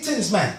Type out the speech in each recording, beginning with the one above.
Things, man.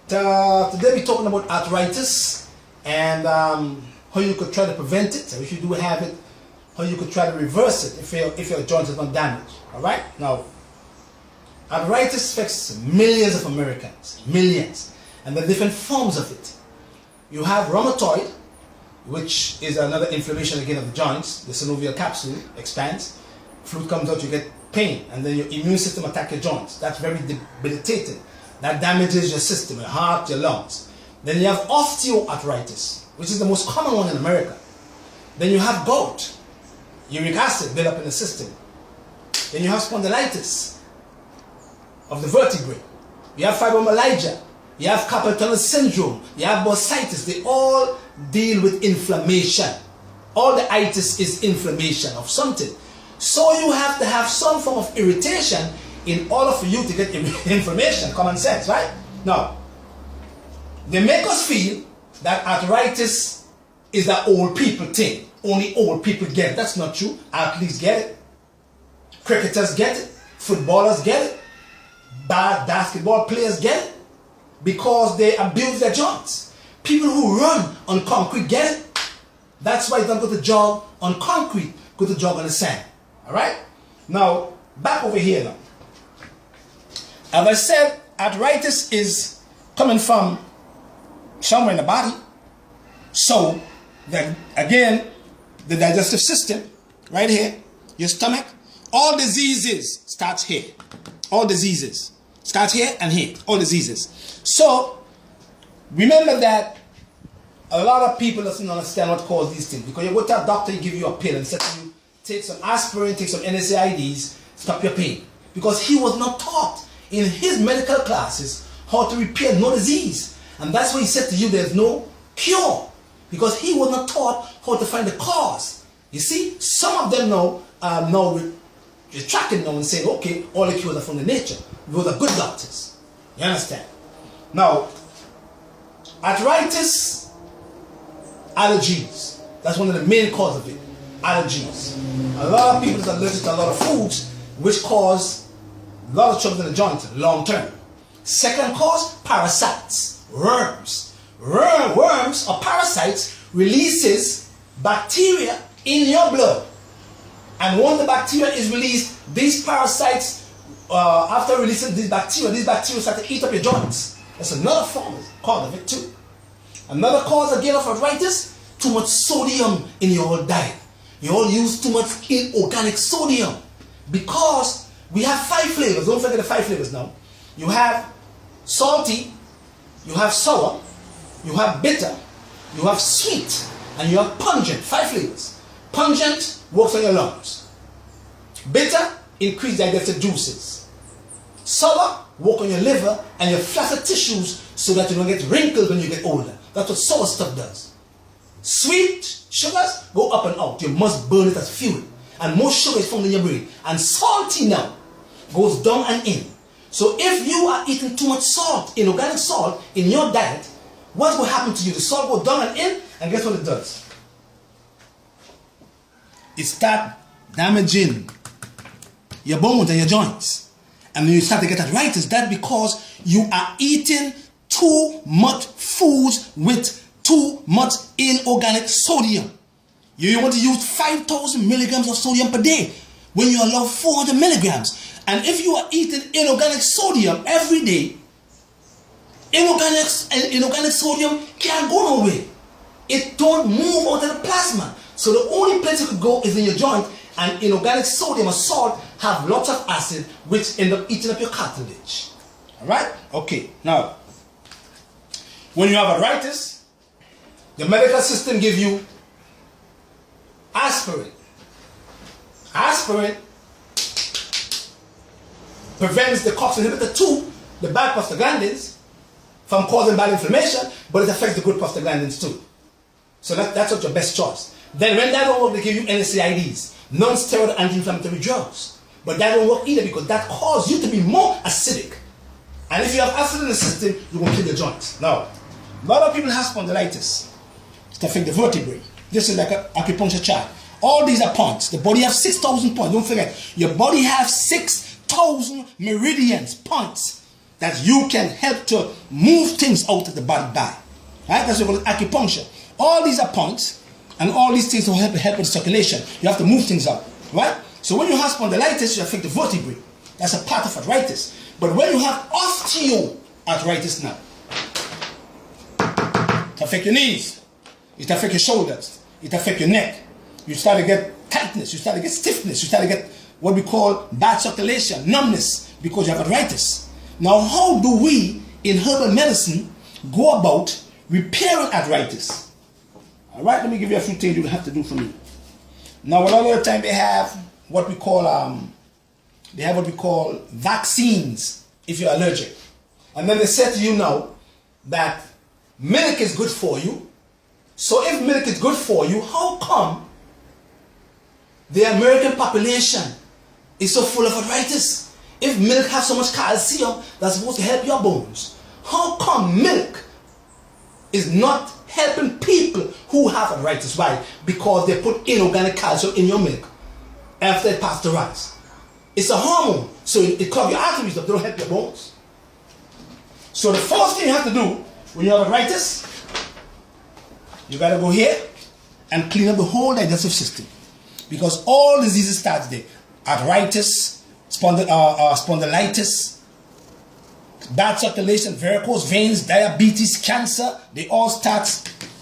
Today we're talking about arthritis and how you could try to prevent it, or if you do have it, how you could try to reverse it if your joint is not damaged. All right. Now, arthritis affects millions of Americans, millions, and there are different forms of it. You have rheumatoid, which is another inflammation again of the joints. The synovial capsule expands, fluid comes out, you get pain, and then your immune system attacks your joints. That's very debilitating. That damages your system, your heart, your lungs. Then you have osteoarthritis, which is the most common one in America. Then you have gout, uric acid built up in the system. Then you have spondylitis of the vertebrae. You have fibromyalgia. You have carpal tunnel syndrome. You have bursitis. They all deal with inflammation. All the itis is inflammation of something. So you have to have some form of irritation in order for you to get inflammation. Common sense, right? Now, they make us feel that arthritis is an old people thing. Only old people get it. That's not true. Athletes get it. Cricketers get it. Footballers get it. Basketball players get it. Because they abuse their joints. People who run on concrete get it. That's why you don't go to jog on concrete. Go to jog on the sand. Alright? Now, back over here now. As I said, arthritis is coming from somewhere in the body. So, then again, the digestive system, right here, your stomach, all diseases starts here. All diseases. Starts here and here. All diseases. So, remember that a lot of people doesn't understand what causes these things. Because you go to a doctor, he give you a pill and said to you, take some aspirin, take some NSAIDs, stop your pain. Because he was not taught in his medical classes how to repair no disease. And that's why he said to you there's no cure. Because he was not taught how to find the cause. You see, some of them now retracting now and saying, okay, all the cures are from the nature. Those are good doctors. You understand? Now, arthritis, allergies. That's one of the main causes of it. Allergies. A lot of people are allergic to a lot of foods which cause a lot of trouble in the joint long term. Second cause, parasites, worms. Worms or parasites releases bacteria in your blood. And once the bacteria is released, these parasites, after releasing these bacteria start to eat up your joints. That's another cause of it too. Another cause again of arthritis, too much sodium in your diet. You all use too much inorganic sodium. Because we have 5 flavors. Don't forget the 5 flavors now. You have salty, you have sour, you have bitter, you have sweet, and you have pungent. 5 flavors. Pungent works on your lungs. Bitter, increase digestive juices. Sour, work on your liver and your flaccid tissues so that you don't get wrinkles when you get older. That's what sour stuff does. Sweet sugars go up and out. You must burn it as fuel. And more sugar is found in your brain. And salty now goes down and in. So if you are eating too much salt, inorganic salt, in your diet, what will happen to you? The salt goes down and in, and guess what it does? It starts damaging your bones and your joints. And then you start to get arthritis. That's because you are eating too much foods with too much inorganic sodium. You want to use 5,000 milligrams of sodium per day when you allow 400 milligrams. And if you are eating inorganic sodium every day, inorganic sodium can't go nowhere. It don't move out of the plasma. So the only place it could go is in your joint, and inorganic sodium or salt have lots of acid which end up eating up your cartilage. Alright? Okay, now, when you have arthritis, the medical system gives you aspirin. Aspirin prevents the COX inhibitor 2, the bad prostaglandins, from causing bad inflammation, but it affects the good prostaglandins too. So that's what your best choice. Then when that don't work, they give you NSAIDs, non-steroidal anti-inflammatory drugs. But that don't work either because that causes you to be more acidic. And if you have acid in the system, you will kill your joints. Now, a lot of people have spondylitis. It affects the vertebrae. This is like an acupuncture chart. All these are points. The body has 6,000 points. Don't forget, your body has 6,000 meridians, points. that you can help to move things out of the body by. Right? That's what we call acupuncture. All these are points, and all these things will help with circulation. You have to move things out. Right? So when you have spondylitis, you affect the vertebrae. That's a part of arthritis. But when you have osteoarthritis now, it affects your knees, it affects your shoulders, it affects your neck. You start to get tightness, you start to get stiffness, you start to get what we call bad circulation, numbness, because you have arthritis. Now, how do we in herbal medicine go about repairing arthritis? All right, let me give you a few things you have to do for me. Now, a lot of the time they have what we call vaccines if you're allergic. And then they say to you now that milk is good for you. So if milk is good for you, how come the American population is so full of arthritis? If milk has so much calcium that's supposed to help your bones, how come milk is not helping people who have arthritis? Why? Because they put inorganic calcium in your milk after it pasteurized. It's a hormone, so it clogs your arteries up, they don't help your bones. So the first thing you have to do when you have arthritis, you gotta go here and clean up the whole digestive system. Because all diseases start there. Arthritis, spondylitis, bad circulation, varicose veins, diabetes, cancer, they all start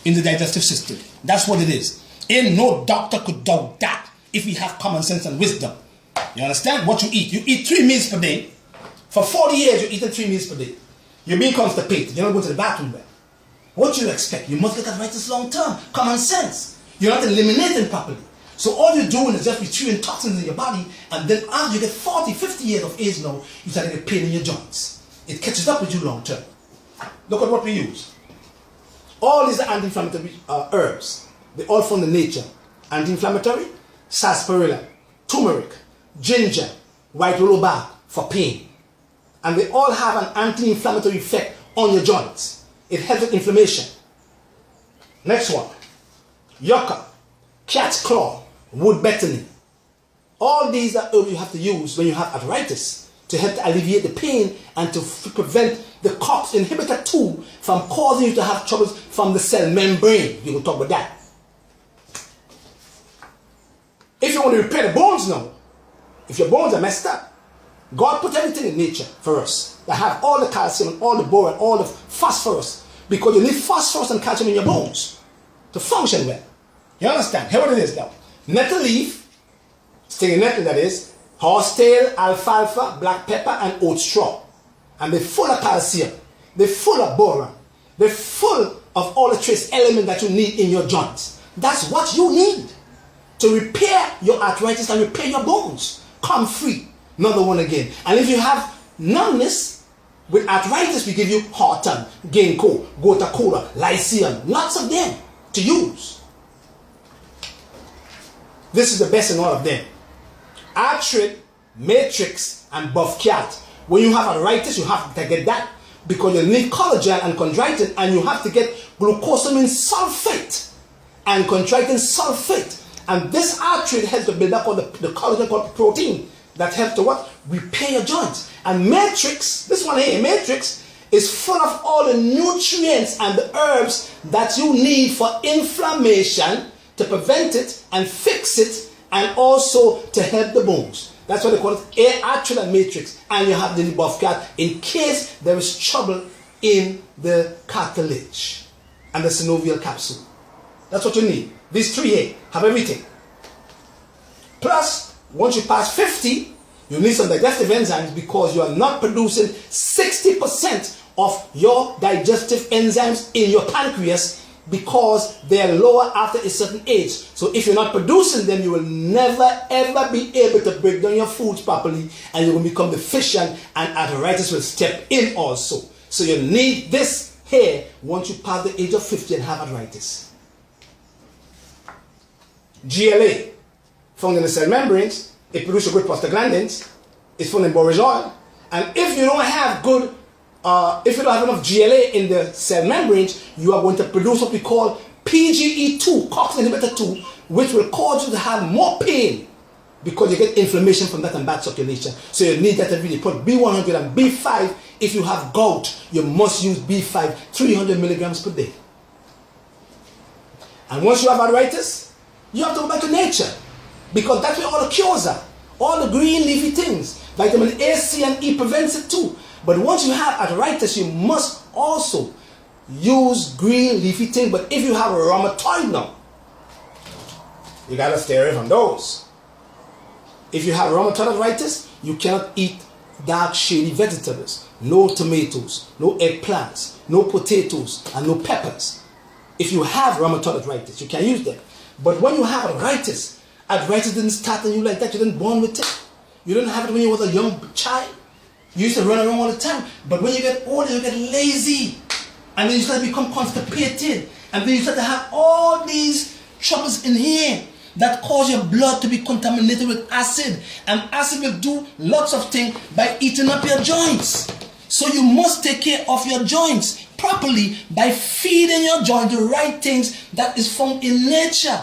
in the digestive system. That's what it is. And no doctor could doubt that if we have common sense and wisdom. You understand? What you eat. You eat 3 meals per day. For 40 years, you're eating 3 meals per day. You're being constipated. You're not going to the bathroom well. What do you expect? You must get arthritis long term. Common sense. You're not eliminating properly. So all you're doing is just retrieving toxins in your body, and then after you get 40, 50 years of age now, you start to get pain in your joints. It catches up with you long term. Look at what we use. All these are anti-inflammatory herbs. They all from the nature. Anti-inflammatory, sarsaparilla, turmeric, ginger, white willow bark for pain. And they all have an anti-inflammatory effect on your joints. It helps with inflammation. Next one. Yucca, cat's claw, wood betony. All these are herbs you have to use when you have arthritis to help to alleviate the pain and to prevent the COX inhibitor 2 from causing you to have troubles from the cell membrane. We will talk about that. If you want to repair the bones now, if your bones are messed up, God put everything in nature for us. They have all the calcium, all the boron, all the phosphorus, because you need phosphorus and calcium in your bones to function well. You understand? Here what it is now. Nettle leaf, stinging nettle that is, horsetail, alfalfa, black pepper, and oat straw. And they're full of calcium. They're full of boron. They're full of all the trace elements that you need in your joints. That's what you need to repair your arthritis and repair your bones. Come free. Another one again. And if you have numbness with arthritis, we give you horton, ginkgo, gota cola, lycium, lots of them to use. This is the best in all of them. Arthrit, matrix, and buff cat. When you have arthritis, you have to get that because you need collagen and chondroitin, and you have to get glucosamine sulfate and chondroitin sulfate. And this arthrit helps to build up all the collagen called protein that helps to what? Repair your joints. And matrix, this one here, matrix, is full of all the nutrients and the herbs that you need for inflammation, to prevent it and fix it, and also to help the bones. That's what they call it, arthrit and matrix. And you have the buff cat in case there is trouble in the cartilage and the synovial capsule. That's what you need. These three here have everything. Plus, once you pass 50, you need some digestive enzymes because you are not producing 60% of your digestive enzymes in your pancreas because they are lower after a certain age. So if you're not producing them, you will never ever be able to break down your foods properly, and you will become deficient, and arthritis will step in also. So you need this here once you pass the age of 50 and have arthritis. GLA, found in the cell membranes, it produces good prostaglandins. It's found in borage oil. And if you don't have good, if you don't have enough GLA in the cell membranes, you are going to produce what we call PGE2, COX inhibitor 2, which will cause you to have more pain because you get inflammation from that and bad circulation. So you need that every day. Put B100 and B5. If you have gout, you must use B5 300 milligrams per day. And once you have arthritis, you have to go back to nature, because that's where all the cures are. All the green leafy things. Vitamin A, C, and E prevents it too. But once you have arthritis, you must also use green leafy things. But if you have a rheumatoid now, you gotta stay away from those. If you have rheumatoid arthritis, you cannot eat dark shady vegetables. No tomatoes, no eggplants, no potatoes, and no peppers. If you have rheumatoid arthritis, you can use them. But when you have arthritis didn't start on you like that. You didn't born with it. You didn't have it when you was a young child. You used to run around all the time. But when you get older, you get lazy. And then you start to become constipated. And then you start to have all these troubles in here that cause your blood to be contaminated with acid. And acid will do lots of things by eating up your joints. So you must take care of your joints properly by feeding your joints the right things that is found in nature.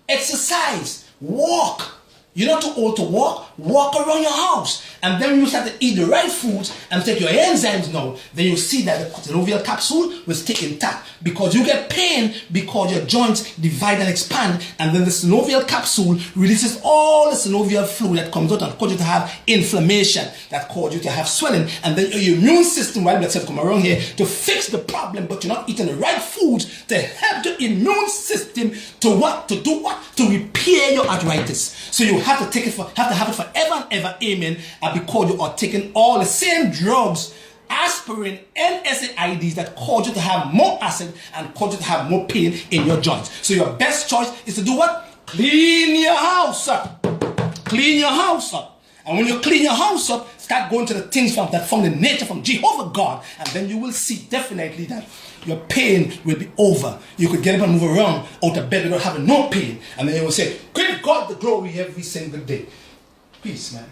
Exercise, walk. You're not too old to walk. Walk around your house. And then when you start to eat the right foods and take your enzymes now, then you see that the synovial capsule will stay intact, because you get pain because your joints divide and expand, and then the synovial capsule releases all the synovial fluid that comes out and causes you to have inflammation, that causes you to have swelling, and then your immune system, white blood cells come around here to fix the problem, but you're not eating the right foods to help the immune system to what? To do what? To repair your arthritis. So you have to have it forever and ever, amen. And because you are taking all the same drugs, aspirin and NSAIDs, that cause you to have more acid and cause you to have more pain in your joints. So your best choice is to do what? Clean your house up. Clean your house up. And when you clean your house up, start going to the things that found in nature, from Jehovah God, and then you will see definitely that your pain will be over. You could get up and move around out of bed without having no pain, and then you will say, give God the glory every single day. Peace, man.